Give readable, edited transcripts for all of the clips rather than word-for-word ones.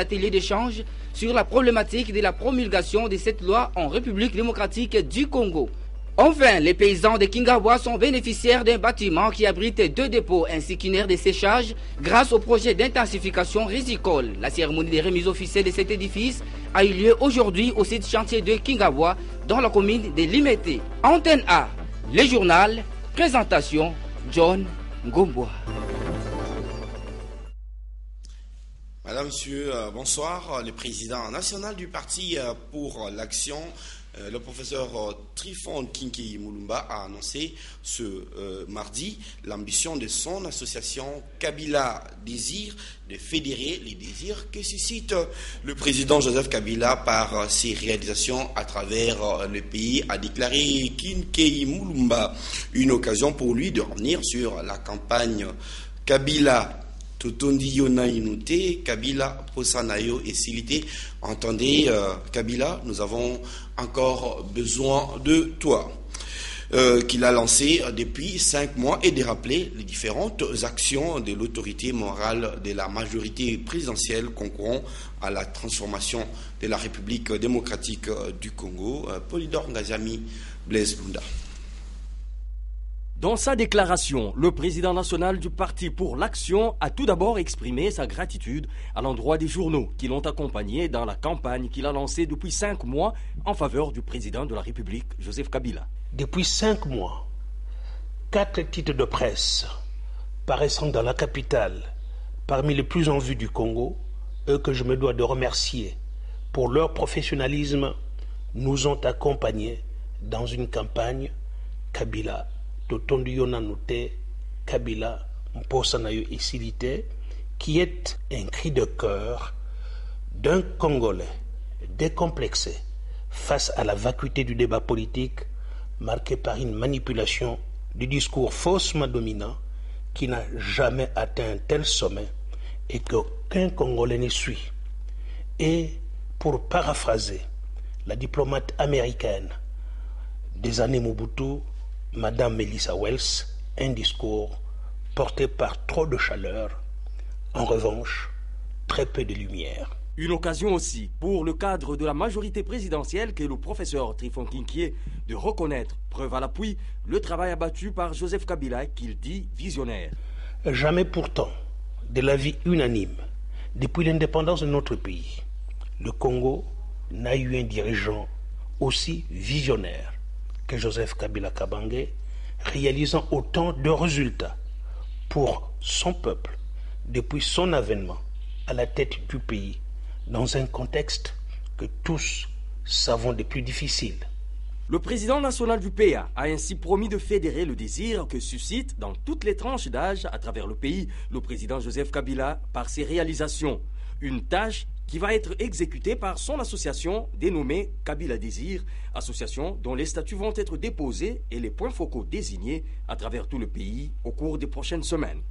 atelier d'échange sur la problématique de la promulgation de cette loi en République démocratique du Congo. Enfin, les paysans de Kingawa sont bénéficiaires d'un bâtiment qui abrite 2 dépôts ainsi qu'une aire de séchage grâce au projet d'intensification risicole. La cérémonie de remise officielle de cet édifice a eu lieu aujourd'hui au site chantier de Kingawa dans la commune de Limete. Antenne A, le journal, présentation, John Ngomboa. Madame, Monsieur, bonsoir. Le président national du parti pour l'action, le professeur Trifon Kinki Mulumba, a annoncé ce mardi l'ambition de son association Kabila Désir de fédérer les désirs que suscite le président Joseph Kabila par ses réalisations à travers le pays, a déclaré Kinki Mulumba. Une occasion pour lui de revenir sur la campagne Kabila Totondi Yona Inute, Kabila Posanayo et Silité. Entendez, Kabila, nous avons encore besoin de toi. Qu'il a lancé depuis 5 mois et de rappeler les différentes actions de l'autorité morale de la majorité présidentielle concourant à la transformation de la République démocratique du Congo. Polydor Ngazami, Blaise Lunda. Dans sa déclaration, le président national du Parti pour l'Action a tout d'abord exprimé sa gratitude à l'endroit des journaux qui l'ont accompagné dans la campagne qu'il a lancée depuis 5 mois en faveur du président de la République, Joseph Kabila. Depuis 5 mois, 4 titres de presse paraissant dans la capitale, parmi les plus en vue du Congo, eux que je me dois de remercier pour leur professionnalisme, nous ont accompagnés dans une campagne Kabila Totondi Yona Nute, Kabila Mposanayo et Silité, qui est un cri de cœur d'un Congolais décomplexé face à la vacuité du débat politique marqué par une manipulation du discours faussement dominant qui n'a jamais atteint un tel sommet et qu'aucun Congolais ne suit. Et pour paraphraser la diplomate américaine des années Mobutu, Madame Melissa Wells, un discours porté par trop de chaleur, en revanche, très peu de lumière. Une occasion aussi pour le cadre de la majorité présidentielle qu'est le professeur Trifon Kinkie de reconnaître, preuve à l'appui, le travail abattu par Joseph Kabila qu'il dit visionnaire. Jamais pourtant, de l'avis unanime, depuis l'indépendance de notre pays, le Congo n'a eu un dirigeant aussi visionnaire que Joseph Kabila Kabange, réalisant autant de résultats pour son peuple depuis son avènement à la tête du pays dans un contexte que tous savons des plus difficiles. Le président national du PA a ainsi promis de fédérer le désir que suscite dans toutes les tranches d'âge à travers le pays le président Joseph Kabila par ses réalisations. Une tâche qui va être exécutée par son association dénommée Kabila Désir, association dont les statuts vont être déposés et les points focaux désignés à travers tout le pays au cours des prochaines semaines.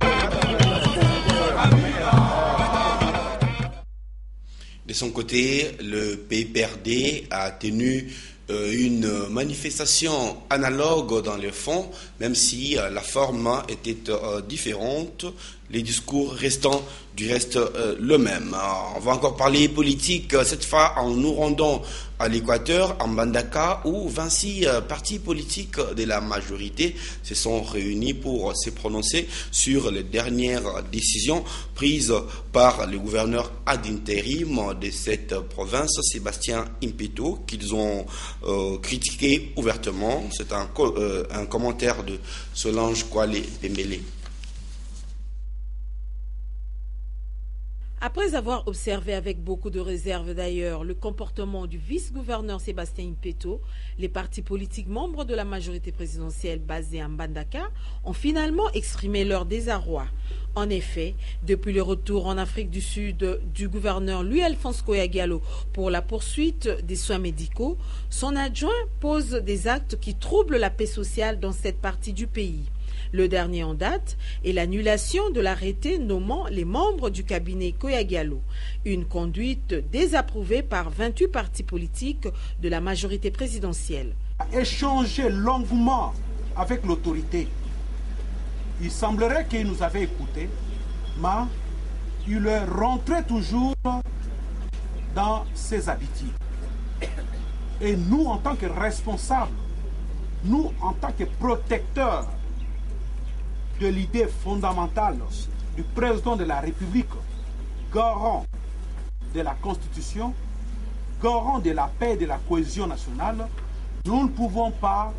De son côté, le PPRD a tenu une manifestation analogue dans le fond, même si la forme était différente, les discours restant du reste le même. On va encore parler politique, cette fois en nous rendant à l'Équateur, en Mbandaka, où 26 partis politiques de la majorité se sont réunis pour se prononcer sur les dernières décisions prises par le gouverneur ad interim de cette province, Sébastien Impeto, qu'ils ont critiqué ouvertement. C'est un commentaire de Solange Kwale Pembele. Après avoir observé avec beaucoup de réserve d'ailleurs le comportement du vice-gouverneur Sébastien Impeto, les partis politiques membres de la majorité présidentielle basée à Mbandaka ont finalement exprimé leur désarroi. En effet, depuis le retour en Afrique du Sud du gouverneur Louis-Alphonse Koya-Diallo pour la poursuite des soins médicaux, son adjoint pose des actes qui troublent la paix sociale dans cette partie du pays. Le dernier en date est l'annulation de l'arrêté nommant les membres du cabinet Koya-Diallo, une conduite désapprouvée par 28 partis politiques de la majorité présidentielle. Échanger longuement avec l'autorité. Il semblerait qu'il nous avait écoutés, mais il leur rentrait toujours dans ses habitudes. Et nous, en tant que responsables, nous, en tant que protecteurs de l'idée fondamentale du président de la République, garant de la Constitution, garant de la paix et de la cohésion nationale, nous ne pouvons pas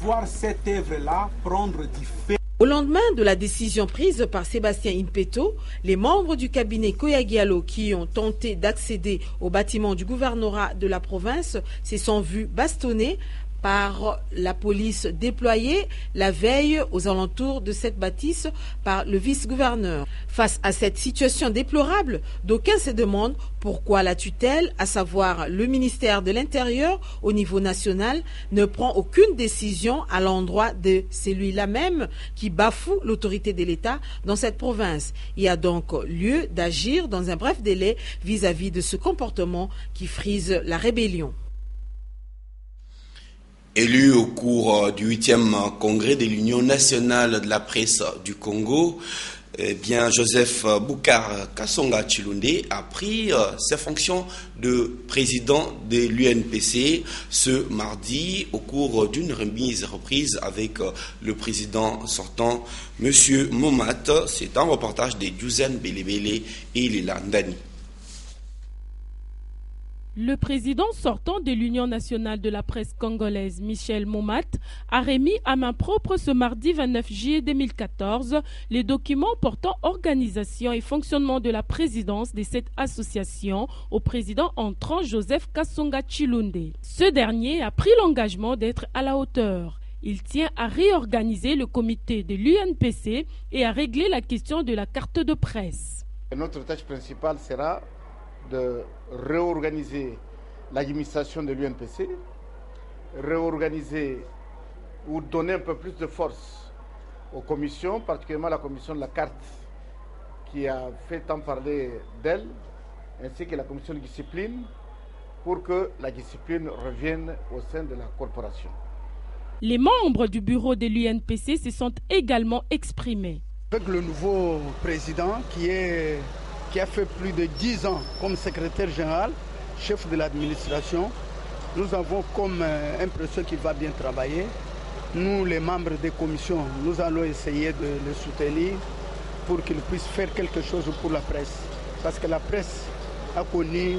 voir cette œuvre-là prendre du fait. Au lendemain de la décision prise par Sébastien Impeto, les membres du cabinet Koya-Diallo qui ont tenté d'accéder au bâtiment du gouvernorat de la province se sont vus bastonnés par la police déployée la veille aux alentours de cette bâtisse par le vice-gouverneur. Face à cette situation déplorable, d'aucuns se demandent pourquoi la tutelle, à savoir le ministère de l'Intérieur au niveau national, ne prend aucune décision à l'endroit de celui-là même qui bafoue l'autorité de l'État dans cette province. Il y a donc lieu d'agir dans un bref délai vis-à-vis de ce comportement qui frise la rébellion. Élu au cours du 8e congrès de l'Union nationale de la presse du Congo, Joseph Boukar Kasonga Chilunde a pris ses fonctions de président de l'UNPC ce mardi au cours d'une reprise avec le président sortant, M. Momat. C'est un reportage de Douzaine Belebele et Lila Ndani. Le président sortant de l'Union nationale de la presse congolaise, Michel Momat, a remis à main propre ce mardi 29 juillet 2014 les documents portant organisation et fonctionnement de la présidence de cette association au président entrant Joseph Kasonga Chilunde. Ce dernier a pris l'engagement d'être à la hauteur. Il tient à réorganiser le comité de l'UNPC et à régler la question de la carte de presse. Notre tâche principale sera de réorganiser l'administration de l'UNPC, réorganiser ou donner un peu plus de force aux commissions, particulièrement la commission de la carte qui a fait tant parler d'elle, ainsi que la commission de discipline, pour que la discipline revienne au sein de la corporation. Les membres du bureau de l'UNPC se sont également exprimés. Avec le nouveau président qui a fait plus de 10 ans comme secrétaire général, chef de l'administration, nous avons comme impression qu'il va bien travailler. Nous, les membres des commissions, nous allons essayer de le soutenir pour qu'il puisse faire quelque chose pour la presse. Parce que la presse a connu,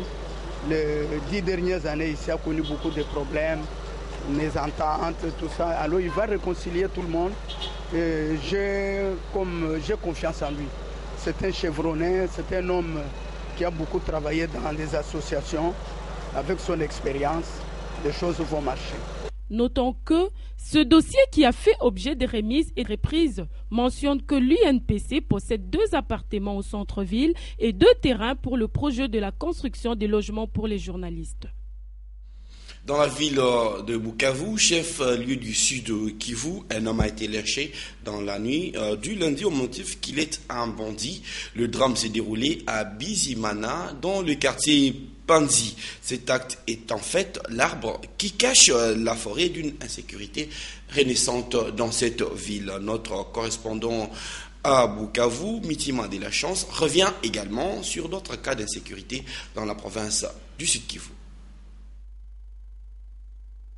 les 10 dernières années ici, a connu beaucoup de problèmes, mésententes, tout ça. Alors il va réconcilier tout le monde. J'ai confiance en lui. C'est un chevronné, c'est un homme qui a beaucoup travaillé dans des associations. Avec son expérience, les choses vont marcher. Notons que ce dossier qui a fait objet de remises et de reprises mentionne que l'UNPC possède 2 appartements au centre-ville et 2 terrains pour le projet de la construction des logements pour les journalistes. Dans la ville de Bukavu, chef-lieu du sud Kivu, un homme a été lynché dans la nuit du lundi au motif qu'il est un bandit. Le drame s'est déroulé à Bizimana, dans le quartier Panzi. Cet acte est en fait l'arbre qui cache la forêt d'une insécurité renaissante dans cette ville. Notre correspondant à Bukavu, Mitima de la Chance, revient également sur d'autres cas d'insécurité dans la province du sud Kivu.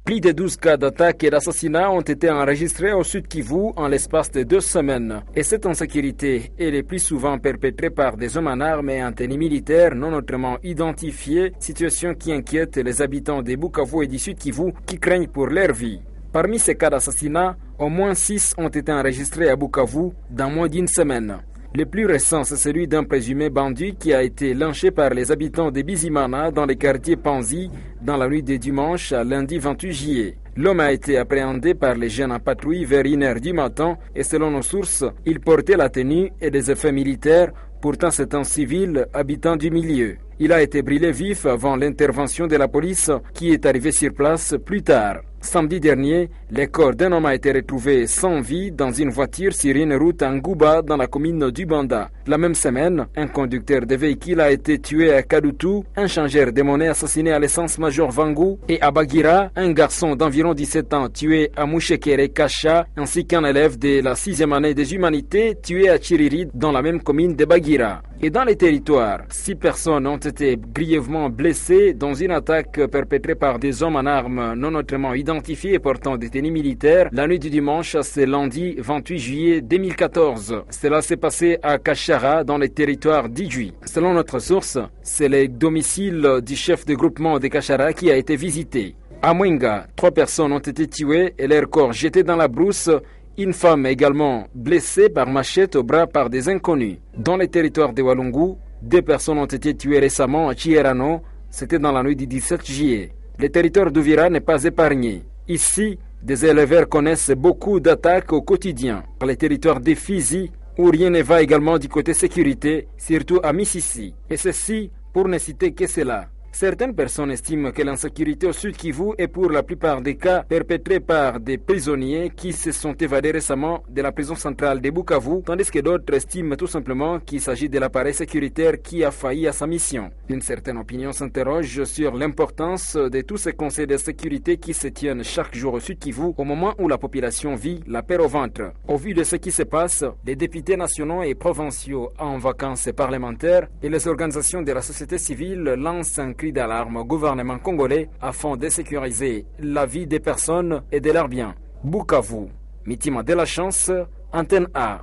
Plus de 12 cas d'attaques et d'assassinats ont été enregistrés au Sud Kivu en l'espace de 2 semaines. Et cette insécurité est le plus souvent perpétrée par des hommes en armes et en tenue militaire non autrement identifiés, situation qui inquiète les habitants de Bukavu et du Sud Kivu qui craignent pour leur vie. Parmi ces cas d'assassinats, au moins 6 ont été enregistrés à Bukavu dans moins d'une semaine. Le plus récent, c'est celui d'un présumé bandit qui a été lynché par les habitants de Bizimana dans le quartier Panzi dans la nuit de dimanche à lundi 28 juillet. L'homme a été appréhendé par les jeunes en patrouille vers 1h du matin et selon nos sources, il portait la tenue et des effets militaires, pourtant c'est un civil habitant du milieu. Il a été brûlé vif avant l'intervention de la police qui est arrivée sur place plus tard. Samedi dernier, le corps d'un homme a été retrouvé sans vie dans une voiture sur une route en Gouba dans la commune du Banda. La même semaine, un conducteur de véhicule a été tué à Kadutu, un changeur de monnaie assassiné à l'essence-major Vangou et à Bagira, un garçon d'environ 17 ans tué à Mouchekere Kacha, ainsi qu'un élève de la 6e année des humanités tué à Chiriri dans la même commune de Bagira. Et dans les territoires, 6 personnes ont été grièvement blessées dans une attaque perpétrée par des hommes en armes non notamment identifiés et portant des tenues militaires la nuit du dimanche à ce lundi 28 juillet 2014. Cela s'est passé à Kachara dans les territoires d'Idjui. Selon notre source, c'est le domicile du chef de groupement de Kachara qui a été visité. À Mwenga, 3 personnes ont été tuées et leurs corps jetés dans la brousse. Une femme également blessée par machette au bras par des inconnus. Dans les territoires de Walungu, 2 personnes ont été tuées récemment à Chierano. C'était dans la nuit du 17 juillet. Le territoire d'Uvira n'est pas épargné. Ici, des éleveurs connaissent beaucoup d'attaques au quotidien. Par les territoires de Fizi, où rien ne va également du côté sécurité, surtout à Mississi. Et ceci pour ne citer que cela. Certaines personnes estiment que l'insécurité au Sud Kivu est pour la plupart des cas perpétrée par des prisonniers qui se sont évadés récemment de la prison centrale de Bukavu, tandis que d'autres estiment tout simplement qu'il s'agit de l'appareil sécuritaire qui a failli à sa mission. Une certaine opinion s'interroge sur l'importance de tous ces conseils de sécurité qui se tiennent chaque jour au Sud Kivu au moment où la population vit la peur au ventre. Au vu de ce qui se passe, les députés nationaux et provinciaux en vacances parlementaires et les organisations de la société civile lancent un cri d'alarme au gouvernement congolais afin de sécuriser la vie des personnes et de leurs biens. Bukavu, Mitima de la Chance, Antenne A.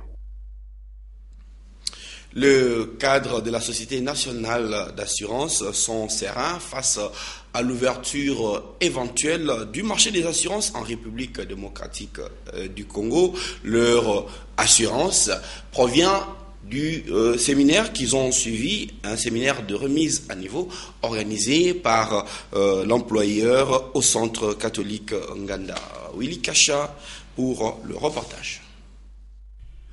Le cadre de la Société nationale d'assurance sont sereins face à l'ouverture éventuelle du marché des assurances en République démocratique du Congo. Leur assurance provient du séminaire qu'ils ont suivi, un séminaire de remise à niveau organisé par l'employeur au centre catholique Nganda. Willy Kacha pour le reportage.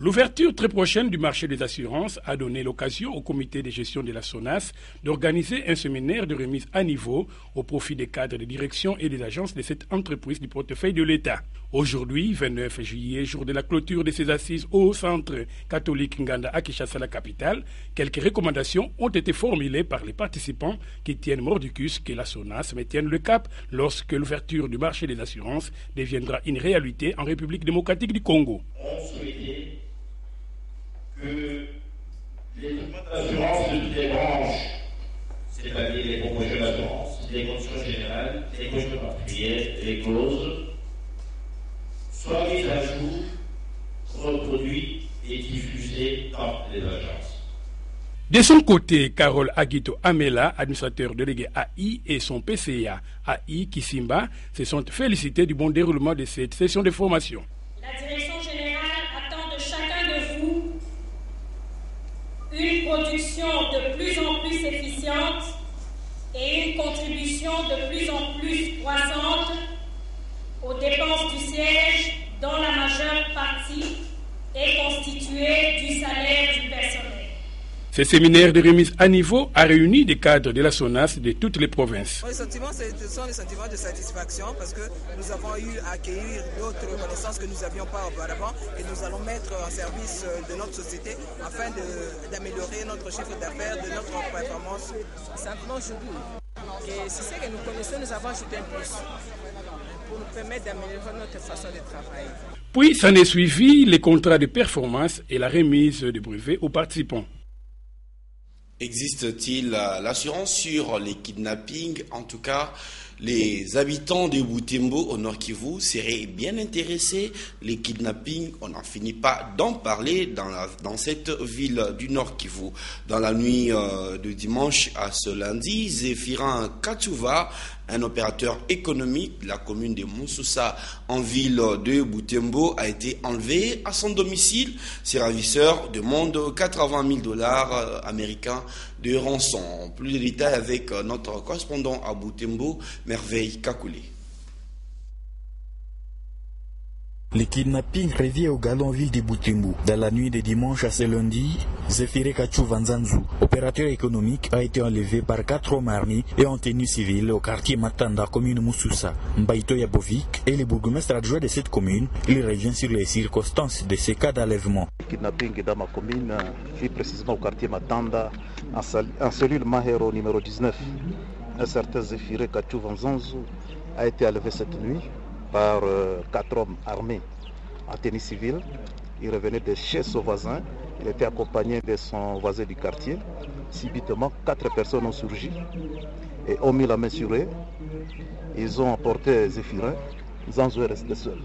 L'ouverture très prochaine du marché des assurances a donné l'occasion au comité de gestion de la SONAS d'organiser un séminaire de remise à niveau au profit des cadres de direction et des agences de cette entreprise du portefeuille de l'État. Aujourd'hui, 29 juillet, jour de la clôture de ces assises au centre catholique Nganda à Kinshasa, la capitale, quelques recommandations ont été formulées par les participants qui tiennent mordicus que la SONAS maintienne le cap lorsque l'ouverture du marché des assurances deviendra une réalité en République démocratique du Congo. Que les documents d'assurance de toutes les branches, c'est-à-dire les propositions d'assurance, les conditions générales, les conditions particulières et les clauses, soient mises à jour, reproduites et diffusées dans les agences. De son côté, Carole Aguito Amela, administrateur délégué AI, et son PCA AI Kisimba se sont félicités du bon déroulement de cette session de formation. La direction générale attend de chacun de vous une production de plus en plus efficiente et une contribution de plus en plus croissante aux dépenses du siège, dont la majeure partie est constituée du salaire du personnel. Ce séminaire de remise à niveau a réuni des cadres de la SONAS de toutes les provinces. Les sentiments, ce sont des sentiments de satisfaction parce que nous avons eu à acquérir d'autres connaissances que nous n'avions pas auparavant et nous allons mettre en service de notre société afin d'améliorer notre chiffre d'affaires, de notre performance. Simplement aujourd'hui, c'est ce que nous connaissons, nous avons ajouté un plus pour nous permettre d'améliorer notre façon de travailler. Puis s'en est suivi les contrats de performance et la remise de brevets aux participants. Existe-t-il l'assurance sur les kidnappings? En tout cas, les habitants de Butembo au Nord Kivu seraient bien intéressés. Les kidnappings, on n'en finit pas d'en parler dans cette ville du Nord Kivu. Dans la nuit de dimanche à ce lundi, Zéphirin Katouva, un opérateur économique de la commune de Moussoussa en ville de Butembo, a été enlevé à son domicile. Ses ravisseurs demandent $80 000 américains de rançon. Plus de détails avec notre correspondant à Butembo, Merveille Kakoulé. Le kidnapping revient au galon ville de Butembo. Dans la nuit de dimanche à ce lundi, Zéphiré Kachouvanzanzu, opérateur économique, a été enlevé par 4 hommes armés et en tenue civile au quartier Matanda, commune Moussoussa. Mbaïto Yabovic est le bourgmestre adjoint de cette commune. Il revient sur les circonstances de ces cas d'enlèvement. Le kidnapping dans ma commune, plus précisément au quartier Matanda, en cellule Mahero numéro 19. Un certain Zéphiré Kachouvanzanzu a été enlevé cette nuit par 4 hommes armés en tenue civile. Il revenait de chez son voisin Il était accompagné de son voisin du quartier. Subitement, 4 personnes ont surgi et ont mis la main sur eux. Ils ont emporté Zéphirin. Zanzou est resté seul.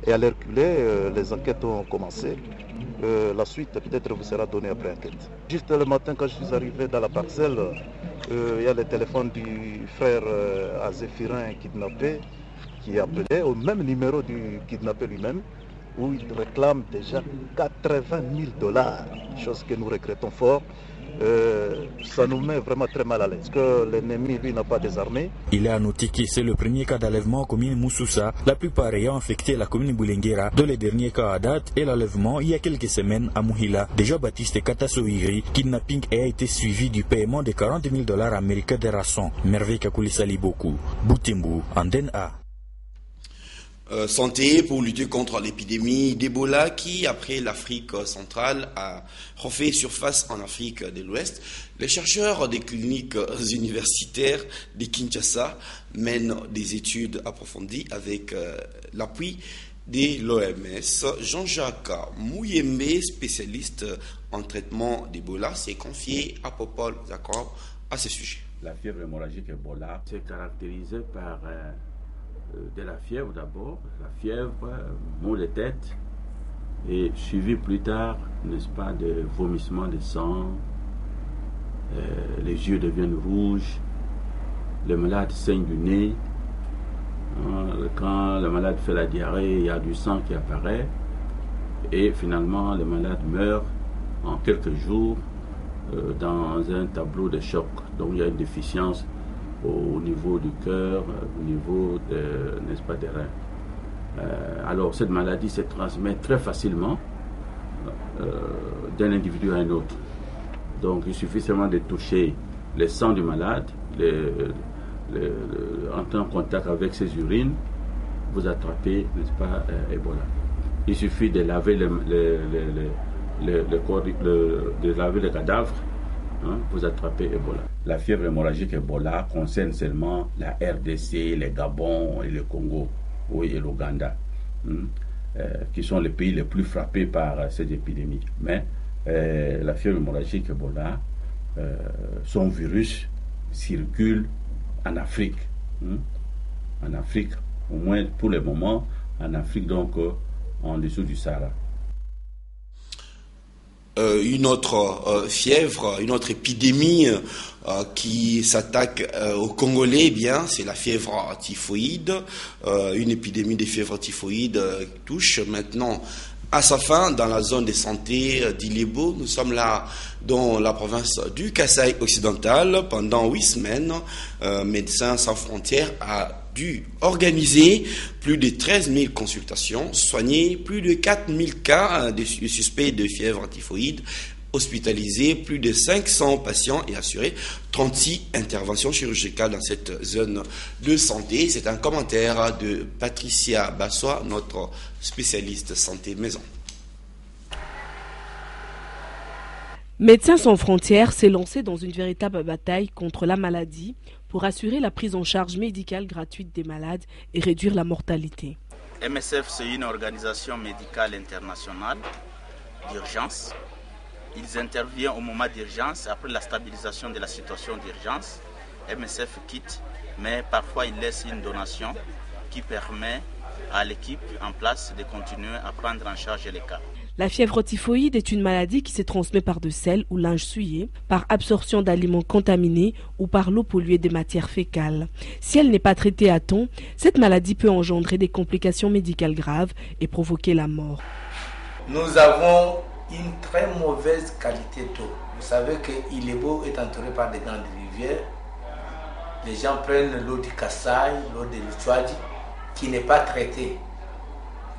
Et à l'air reculé, les enquêtes ont commencé. La suite, peut-être, vous sera donnée après enquête. Juste le matin, quand je suis arrivé dans la parcelle, il y a le téléphone du frère à Zéphirin kidnappé qui appelait au même numéro du kidnappé lui-même, où il réclame déjà 80 000 $, chose que nous regrettons fort. Ça nous met vraiment très mal à l'aise, parce que l'ennemi, lui, n'a pas désarmé. Il est à noter que c'est le premier cas d'enlèvement en commune Moussoussa, la plupart ayant affecté la commune Boulenguera, dont le dernier cas à date est l'enlèvement il y a quelques semaines à Mouhila. Déjà Baptiste Katasoiri, kidnapping a été suivi du paiement de 40 000 $ américains de rançon. Merveille Kakulisali Boku, Boutimbu, Anden A. Santé pour lutter contre l'épidémie d'Ebola qui, après l'Afrique centrale, a refait surface en Afrique de l'Ouest. Les chercheurs des cliniques universitaires de Kinshasa mènent des études approfondies avec l'appui de l'OMS. Jean-Jacques Mouyembe, spécialiste en traitement d'Ebola, s'est confié à Popol Jacob à ce sujet. La fièvre hémorragique Ebola s'est caractérisée par de la fièvre d'abord, la fièvre, maux de tête, et suivi plus tard, n'est-ce pas, de vomissements de sang, les yeux deviennent rouges, le malade saigne du nez, quand le malade fait la diarrhée, il y a du sang qui apparaît, et finalement le malade meurt en quelques jours dans un tableau de choc. Donc il y a une déficience au niveau du cœur, au niveau n'est-ce pas, des reins. Alors cette maladie se transmet très facilement d'un individu à un autre. Donc il suffit seulement de toucher le sang du malade, entrer en contact avec ses urines, vous attrapez, n'est-ce pas, Ebola. Il suffit de laver de laver le cadavre, vous attrapez Ebola. La fièvre hémorragique Ebola concerne seulement la RDC, le Gabon et le Congo, oui, et l'Ouganda, qui sont les pays les plus frappés par cette épidémie. Mais la fièvre hémorragique Ebola, son virus circule en Afrique. En Afrique, au moins pour le moment, en Afrique, donc en dessous du Sahara. Une autre fièvre, une autre épidémie qui s'attaque aux Congolais, eh bien, c'est la fièvre typhoïde. Une épidémie de fièvre typhoïde touche maintenant à sa fin dans la zone de santé d'Ilebo. Nous sommes là dans la province du Kasaï occidental. Pendant 8 semaines, Médecins sans frontières a dû organiser plus de 13 000 consultations, soigner plus de 4 000 cas de suspects de fièvre typhoïde, hospitaliser plus de 500 patients et assurer 36 interventions chirurgicales dans cette zone de santé. C'est un commentaire de Patricia Bassois, notre spécialiste santé maison. Médecins sans frontières s'est lancé dans une véritable bataille contre la maladie pour assurer la prise en charge médicale gratuite des malades et réduire la mortalité. MSF, c'est une organisation médicale internationale d'urgence. Ils interviennent au moment d'urgence. Après la stabilisation de la situation d'urgence, MSF quitte, mais parfois ils laissent une donation qui permet à l'équipe en place de continuer à prendre en charge les cas. La fièvre typhoïde est une maladie qui se transmet par de sel ou linge souillé, par absorption d'aliments contaminés ou par l'eau polluée des matières fécales. Si elle n'est pas traitée à temps, cette maladie peut engendrer des complications médicales graves et provoquer la mort. Nous avons une très mauvaise qualité d'eau. Vous savez que Ilebo est entouré par des grandes rivières. Les gens prennent l'eau du Kasaï, l'eau de l'Uchwadi, qui n'est pas traitée.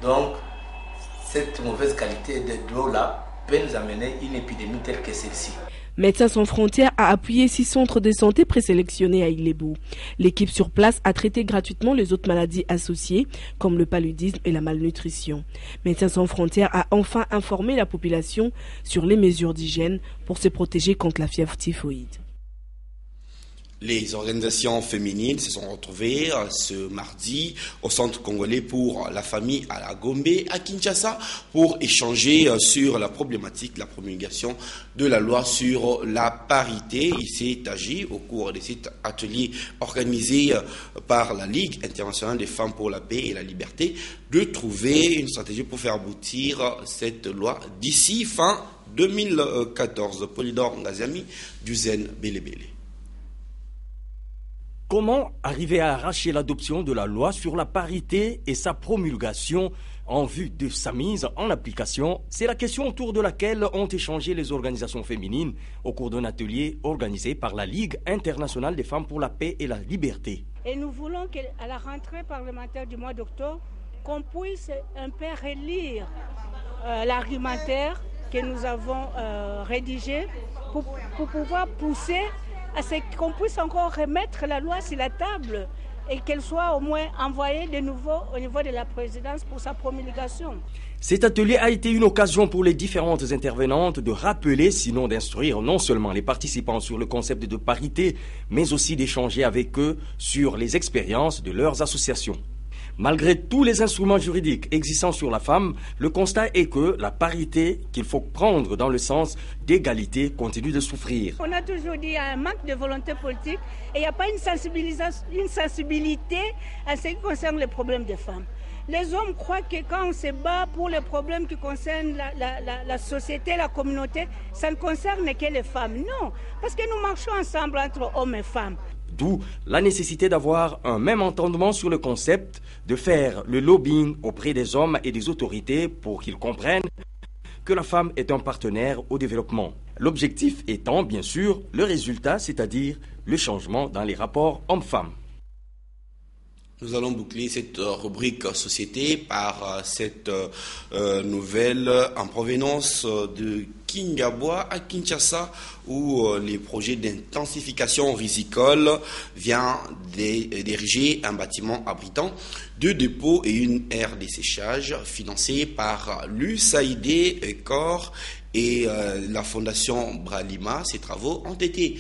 Donc, cette mauvaise qualité de l'eau-là peut nous amener une épidémie telle que celle-ci. Médecins sans frontières a appuyé 6 centres de santé présélectionnés à Ilebo. L'équipe sur place a traité gratuitement les autres maladies associées, comme le paludisme et la malnutrition. Médecins sans frontières a enfin informé la population sur les mesures d'hygiène pour se protéger contre la fièvre typhoïde. Les organisations féminines se sont retrouvées ce mardi au Centre congolais pour la famille à la Gombe, à Kinshasa, pour échanger sur la problématique de la promulgation de la loi sur la parité. Il s'est agi, au cours de cet atelier organisé par la Ligue internationale des femmes pour la paix et la liberté, de trouver une stratégie pour faire aboutir cette loi d'ici fin 2014. Polydor Ngaziami, Duzen Belebele. Comment arriver à arracher l'adoption de la loi sur la parité et sa promulgation en vue de sa mise en application? C'est la question autour de laquelle ont échangé les organisations féminines au cours d'un atelier organisé par la Ligue internationale des femmes pour la paix et la liberté. Et nous voulons qu'à la rentrée parlementaire du mois d'octobre, qu'on puisse un peu relire l'argumentaire que nous avons rédigé pour pouvoir pousser à ce qu'on puisse encore remettre la loi sur la table et qu'elle soit au moins envoyée de nouveau au niveau de la présidence pour sa promulgation. Cet atelier a été une occasion pour les différentes intervenantes de rappeler, sinon d'instruire non seulement les participants sur le concept de parité, mais aussi d'échanger avec eux sur les expériences de leurs associations. Malgré tous les instruments juridiques existants sur la femme, le constat est que la parité qu'il faut prendre dans le sens d'égalité continue de souffrir. On a toujours dit qu'il y a un manque de volonté politique et il n'y a pas une sensibilité à ce qui concerne les problèmes des femmes. Les hommes croient que quand on se bat pour les problèmes qui concernent la société, la communauté, ça ne concerne que les femmes. Non, parce que nous marchons ensemble entre hommes et femmes. D'où la nécessité d'avoir un même entendement sur le concept, de faire le lobbying auprès des hommes et des autorités pour qu'ils comprennent que la femme est un partenaire au développement. L'objectif étant, bien sûr, le résultat, c'est-à-dire le changement dans les rapports hommes-femmes. Nous allons boucler cette rubrique société par cette nouvelle en provenance de Kingabwa à Kinshasa, où les projets d'intensification risicole viennent d'ériger un bâtiment abritant 2 dépôts et une aire de séchage financés par l'USAID, ECOR et la Fondation Bralima. Ces travaux ont été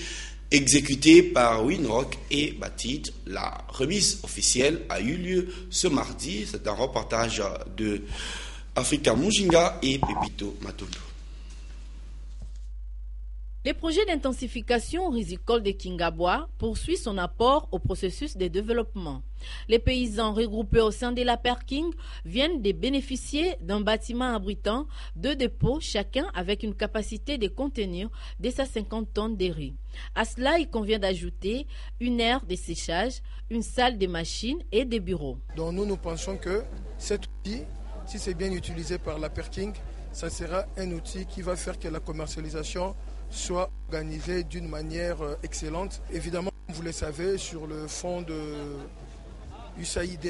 exécuté par Winrock et Batid. La remise officielle a eu lieu ce mardi. C'est un reportage de Africa Mujinga et Pepito Matondo. Le projet d'intensification risicole de Kingabwa poursuit son apport au processus de développement. Les paysans regroupés au sein de la Perking viennent de bénéficier d'un bâtiment abritant 2 dépôts, chacun avec une capacité de contenir 250 tonnes de riz. À cela, il convient d'ajouter une aire de séchage, une salle de machines et des bureaux. Donc nous pensons que cet outil, si c'est bien utilisé par la Perking, ça sera un outil qui va faire que la commercialisation soit organisée d'une manière excellente. Évidemment, vous le savez, sur le fond de USAID,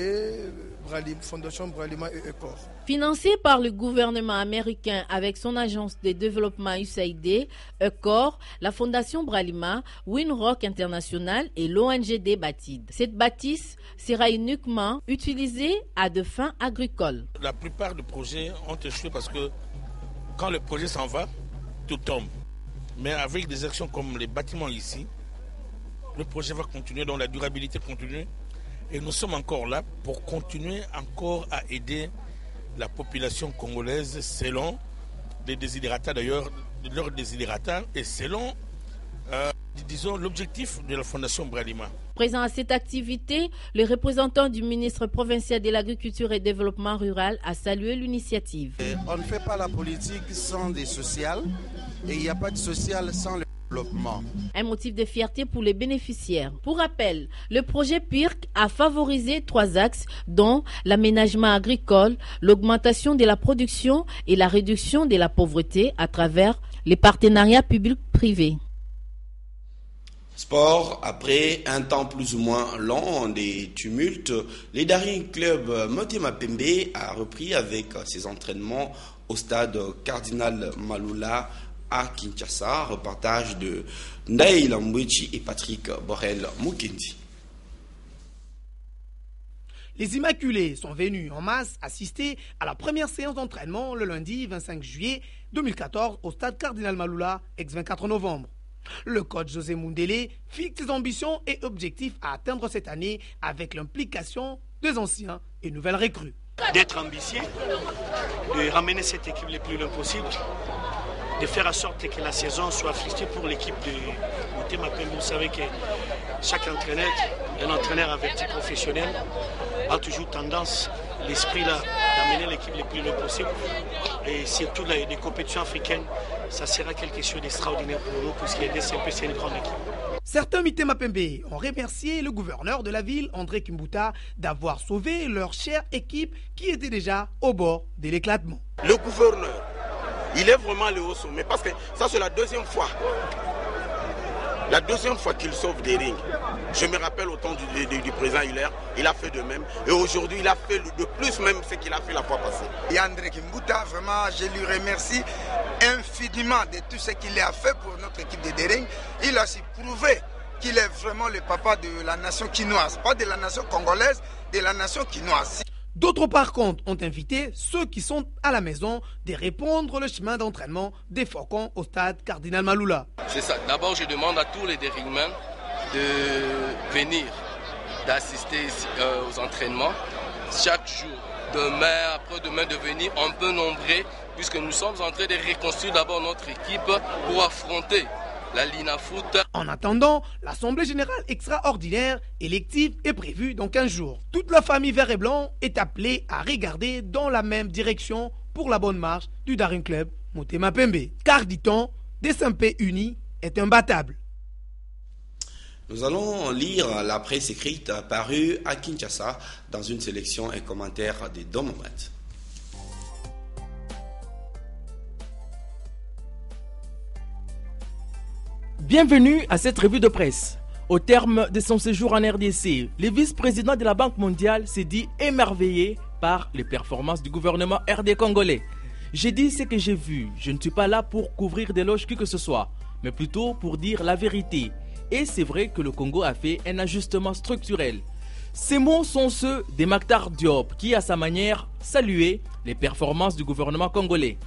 Fondation Bralima et ECOR. Financé par le gouvernement américain avec son agence de développement USAID, ECOR, la Fondation Bralima, Winrock International et l'ONG Batid. Cette bâtisse sera uniquement utilisée à des fins agricoles. La plupart des projets ont échoué parce que quand le projet s'en va, tout tombe. Mais avec des actions comme les bâtiments ici, le projet va continuer, donc la durabilité continue. Et nous sommes encore là pour continuer encore à aider la population congolaise selon les désidérata, d'ailleurs, leurs désidérata, et selon, disons, l'objectif de la Fondation Bralima. Présent à cette activité, le représentant du ministre provincial de l'Agriculture et du Développement rural a salué l'initiative. On ne fait pas la politique sans des sociales et il n'y a pas de social sans le développement. Un motif de fierté pour les bénéficiaires. Pour rappel, le projet PIRC a favorisé 3 axes, dont l'aménagement agricole, l'augmentation de la production et la réduction de la pauvreté à travers les partenariats publics-privés. Sport, après un temps plus ou moins long des tumultes, les Daring Club Motema Pembe a repris avec ses entraînements au stade Cardinal Malula à Kinshasa. Reportage de Ndaï Lambouchi et Patrick Borel Mukendi. Les Immaculés sont venus en masse assister à la première séance d'entraînement le lundi 25 juillet 2014 au stade Cardinal Malula, ex-24 novembre. Le coach José Mundele fixe ses ambitions et objectifs à atteindre cette année avec l'implication des anciens et nouvelles recrues. D'être ambitieux, de ramener cette équipe le plus loin possible, de faire en sorte que la saison soit fructueuse pour l'équipe de Motema Pembe. Vous savez que chaque entraîneur, un entraîneur averti professionnel, a toujours tendance, l'esprit là, d'amener l'équipe le plus loin possible. Et surtout les compétitions africaines, ça sera quelque chose d'extraordinaire pour nous, puisque DCMP, c'est une grande équipe. Certains Motema Pembe ont remercié le gouverneur de la ville, André Kimbuta, d'avoir sauvé leur chère équipe qui était déjà au bord de l'éclatement. Le gouverneur, il est vraiment le haut sommet parce que ça c'est la deuxième fois. La deuxième fois qu'il sauve des rings. Je me rappelle au temps du président Hilaire, il a fait de même. Et aujourd'hui, il a fait de plus même ce qu'il a fait la fois passée. Et André Kimbuta, vraiment, je lui remercie infiniment de tout ce qu'il a fait pour notre équipe de Dering. Il a su prouver qu'il est vraiment le papa de la nation quinoise. Pas de la nation congolaise, de la nation quinoise. D'autres par contre ont invité ceux qui sont à la maison de répondre le chemin d'entraînement des Faucons au stade Cardinal Maloula. C'est ça. D'abord, je demande à tous les Deringmen de venir, d'assister aux entraînements chaque jour. Demain, après-demain, de venir un peu nombreux, puisque nous sommes en train de reconstruire d'abord notre équipe pour affronter la Lina Foot. En attendant, l'Assemblée générale extraordinaire élective est prévue dans 15 jours. Toute la famille vert et blanc est appelée à regarder dans la même direction pour la bonne marche du Daring Club Motema Pembe. Car, dit-on, DCMP uni est imbattable. Nous allons lire la presse écrite parue à Kinshasa dans une sélection et commentaire des Domomat. Bienvenue à cette revue de presse. Au terme de son séjour en RDC, le vice-président de la Banque mondiale s'est dit émerveillé par les performances du gouvernement RD congolais. J'ai dit ce que j'ai vu. Je ne suis pas là pour couvrir d'éloges qui que ce soit, mais plutôt pour dire la vérité. Et c'est vrai que le Congo a fait un ajustement structurel. Ces mots sont ceux de Maktar Diop qui, à sa manière, saluait les performances du gouvernement congolais.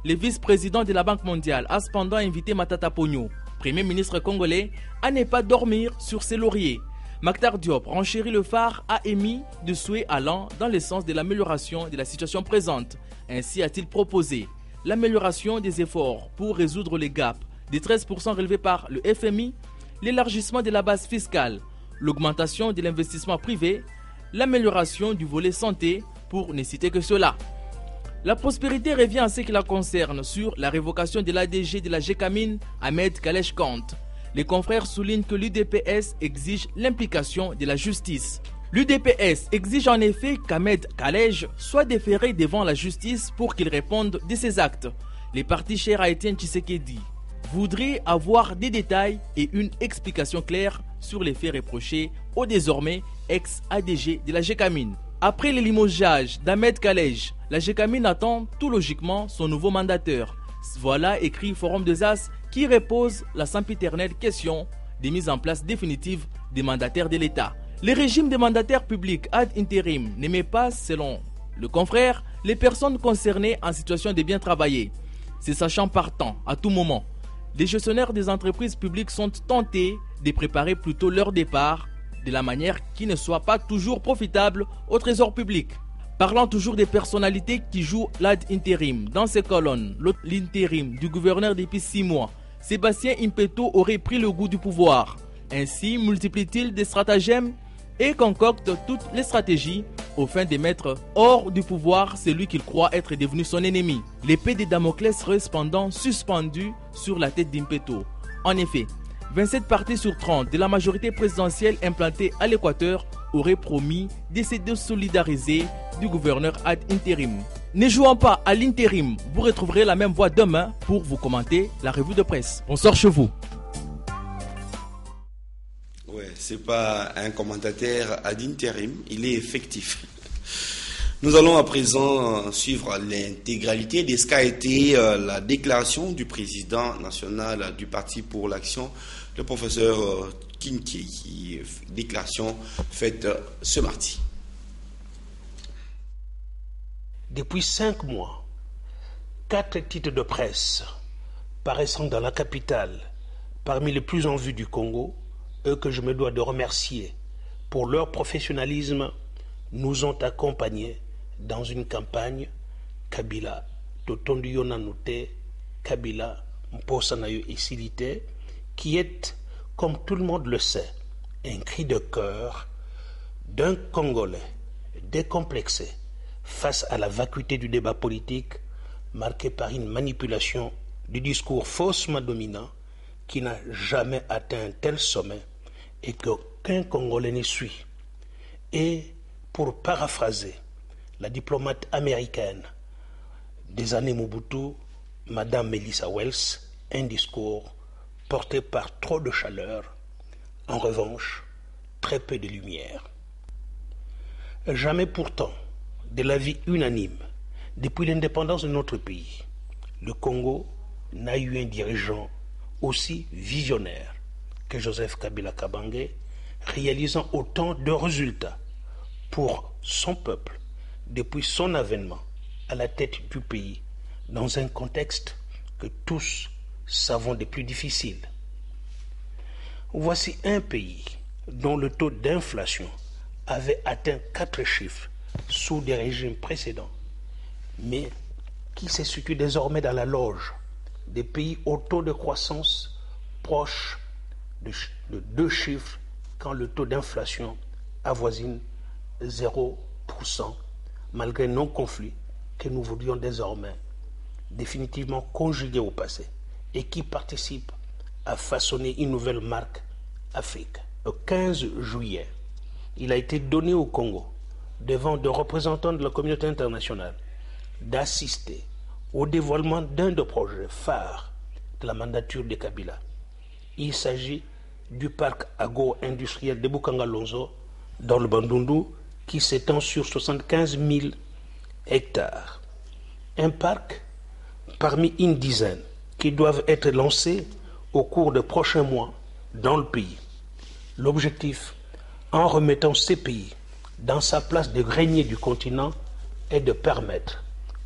Le vice-président de la Banque mondiale a cependant invité Matata Ponyo, Premier ministre congolais, à ne pas dormir sur ses lauriers. Maktar Diop, renchérit le phare, a émis de souhaits allant dans le sens de l'amélioration de la situation présente. Ainsi a-t-il proposé l'amélioration des efforts pour résoudre les gaps des 13% relevés par le FMI, l'élargissement de la base fiscale, l'augmentation de l'investissement privé, l'amélioration du volet santé, pour ne citer que cela. La prospérité revient en ce qui la concerne sur la révocation de l'ADG de la GECAMIN, Ahmed Kalesh Kant. Les confrères soulignent que l'UDPS exige l'implication de la justice. L'UDPS exige en effet qu'Ahmed Kalesh soit déféré devant la justice pour qu'il réponde de ses actes. Les partis chers à Étienne Tshisekedi voudraient avoir des détails et une explication claire sur les faits reprochés au désormais ex-ADG de la GECAMIN. Après le limogeage d'Ahmed Kalesh, la GECAMIN attend tout logiquement son nouveau mandataire. Voilà, écrit Forum des As, qui repose la sempiternelle question de mise en place définitive des mandataires de l'État. Le régime des mandataires publics ad interim n'aimait pas, selon le confrère, les personnes concernées en situation de bien travailler. Se sachant partant à tout moment, les gestionnaires des entreprises publiques sont tentés de préparer plutôt leur départ de la manière qui ne soit pas toujours profitable au trésor public. Parlant toujours des personnalités qui jouent l'ad intérim, dans ces colonnes, l'intérim du gouverneur depuis 6 mois, Sébastien Impeto aurait pris le goût du pouvoir. Ainsi multiplie-t-il des stratagèmes et concocte toutes les stratégies au fin de mettre hors du pouvoir celui qu'il croit être devenu son ennemi. L'épée de Damoclès reste cependant suspendue sur la tête d'Impeto. En effet, 27 partis sur 30 de la majorité présidentielle implantée à l'Équateur auraient promis de se désolidariser du gouverneur ad interim. Ne jouant pas à l'intérim, vous retrouverez la même voix demain pour vous commenter la revue de presse. Bonsoir chez vous. Ouais, c'est pas un commentateur ad interim, il est effectif. Nous allons à présent suivre l'intégralité de ce qu'a été la déclaration du président national du Parti pour l'Action, le professeur Kinki, déclaration faite ce mardi. Depuis 5 mois, 4 titres de presse paraissant dans la capitale parmi les plus en vue du Congo, eux que je me dois de remercier pour leur professionnalisme, nous ont accompagnés dans une campagne Kabila, Totondu Yonanute, Kabila, Mposanayo et Silite, qui est, comme tout le monde le sait, un cri de cœur d'un Congolais décomplexé face à la vacuité du débat politique marqué par une manipulation du discours faussement dominant qui n'a jamais atteint un tel sommet et qu'aucun Congolais ne suit. Et pour paraphraser la diplomate américaine des années Mobutu, Madame Melissa Wells, un discours porté par trop de chaleur, en revanche, très peu de lumière. Jamais pourtant, de l'avis unanime, depuis l'indépendance de notre pays, le Congo n'a eu un dirigeant aussi visionnaire que Joseph Kabila Kabange, réalisant autant de résultats pour son peuple depuis son avènement à la tête du pays dans un contexte que tous savons des plus difficiles. Voici un pays dont le taux d'inflation avait atteint 4 chiffres sous des régimes précédents, mais qui se situe désormais dans la loge des pays au taux de croissance proche de 2 chiffres quand le taux d'inflation avoisine 0%, malgré nos conflits que nous voudrions désormais définitivement conjuguer au passé et qui participent à façonner une nouvelle marque Afrique. Le 15 juillet, il a été donné au Congo, devant des représentants de la communauté internationale, d'assister au dévoilement d'un des projets phares de la mandature de Kabila. Il s'agit du parc agro-industriel de Bukanga-Lonzo dans le Bandundu qui s'étend sur 75 000 hectares. Un parc parmi une dizaine qui doivent être lancés au cours des prochains mois dans le pays. L'objectif, en remettant ces pays dans sa place de grenier du continent, est de permettre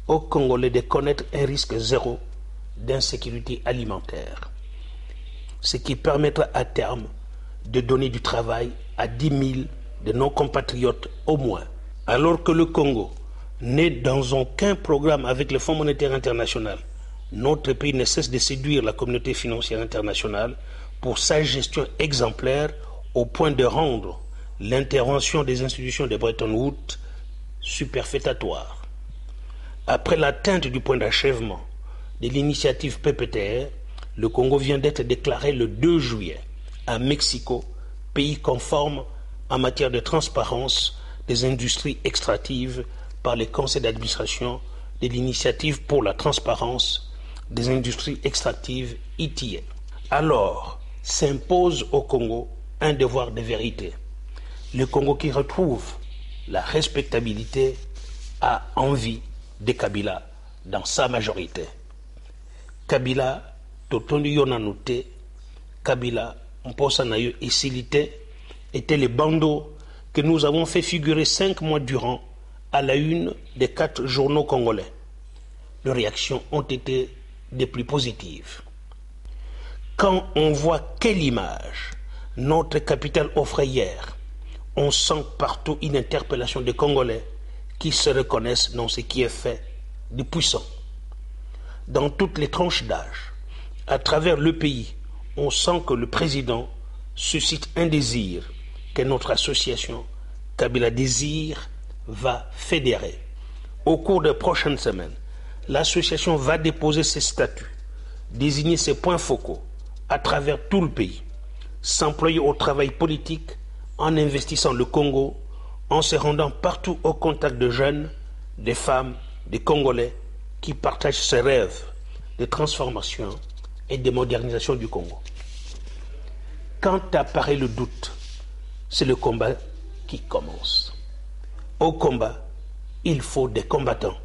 aux Congolais de connaître un risque zéro d'insécurité alimentaire, ce qui permettra à terme de donner du travail à 10 000 de nos compatriotes au moins. Alors que le Congo n'est dans aucun programme avec le Fonds monétaire international, notre pays ne cesse de séduire la communauté financière internationale pour sa gestion exemplaire au point de rendre l'intervention des institutions de Bretton Woods superfétatoire. Après l'atteinte du point d'achèvement de l'initiative PPTR, le Congo vient d'être déclaré le 2 juillet à Mexico, pays conforme en matière de transparence des industries extractives par le conseil d'administration de l'initiative pour la transparence des industries extractives ITA. Alors s'impose au Congo un devoir de vérité. Le Congo qui retrouve la respectabilité a envie de Kabila dans sa majorité. Kabila, Totondu Yonanute, Kabila, Mposanayo et Silite étaient les bandeaux que nous avons fait figurer 5 mois durant à la une des 4 journaux congolais. Les réactions ont été des plus positives. Quand on voit quelle image notre capitale offrait hier, on sent partout une interpellation des Congolais qui se reconnaissent dans ce qui est fait de puissant. Dans toutes les tranches d'âge, à travers le pays, on sent que le président suscite un désir que notre association Kabila Désir va fédérer. Au cours des prochaines semaines, l'association va déposer ses statuts, désigner ses points focaux à travers tout le pays, s'employer au travail politique en investissant le Congo, en se rendant partout au contact de jeunes, des femmes, des Congolais qui partagent ce rêve de transformation et de modernisation du Congo. Quand apparaît le doute, c'est le combat qui commence. Au combat, il faut des combattants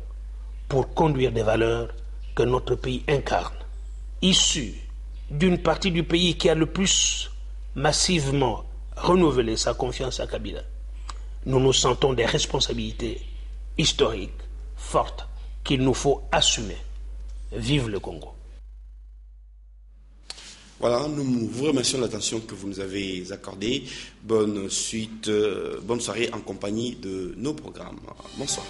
pour conduire des valeurs que notre pays incarne. Issus d'une partie du pays qui a le plus massivement renouvelé sa confiance à Kabila, nous nous sentons des responsabilités historiques fortes qu'il nous faut assumer. Vive le Congo. Voilà, nous vous remercions de l'attention que vous nous avez accordée. Bonne suite, bonne soirée en compagnie de nos programmes. Bonsoir.